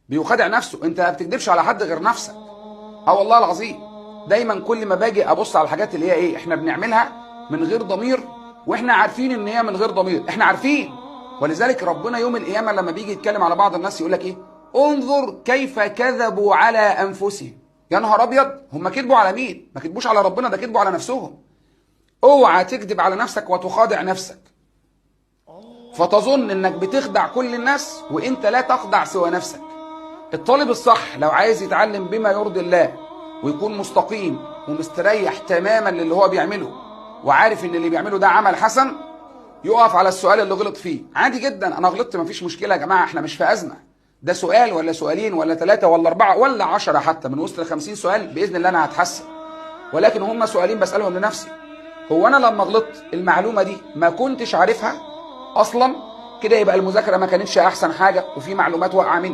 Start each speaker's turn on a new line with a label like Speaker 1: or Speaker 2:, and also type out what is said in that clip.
Speaker 1: بيخادع نفسه. انت ما بتكدبش على حد غير نفسك. اه والله العظيم. دايما كل ما باجي ابص على الحاجات اللي هي ايه احنا بنعملها من غير ضمير، واحنا عارفين ان هي من غير ضمير، احنا عارفين. ولذلك ربنا يوم القيامه لما بيجي يتكلم على بعض الناس يقول لك ايه؟ انظر كيف كذبوا على انفسهم. يا نهار ابيض، هم كذبوا على مين؟ ما كذبوش على ربنا، ده كذبوا على نفسهم. اوعى تكذب على نفسك وتخادع نفسك فتظن انك بتخدع كل الناس وانت لا تخدع سوى نفسك. الطالب الصح لو عايز يتعلم بما يرضي الله ويكون مستقيم ومستريح تماما للي هو بيعمله وعارف ان اللي بيعمله ده عمل حسن، يقف على السؤال اللي غلط فيه. عادي جدا، انا غلطت مفيش مشكله يا جماعه، احنا مش في ازمه. ده سؤال ولا سؤالين ولا 3 ولا 4 ولا 10 حتى من وسط 50 سؤال باذن الله انا هتحسن. ولكن هم سؤالين بسالهم لنفسي: هو انا لما غلطت المعلومه دي ما كنتش عارفها اصلا؟ كده يبقى المذاكره ما كانتش احسن حاجه وفي معلومات واقعه مني.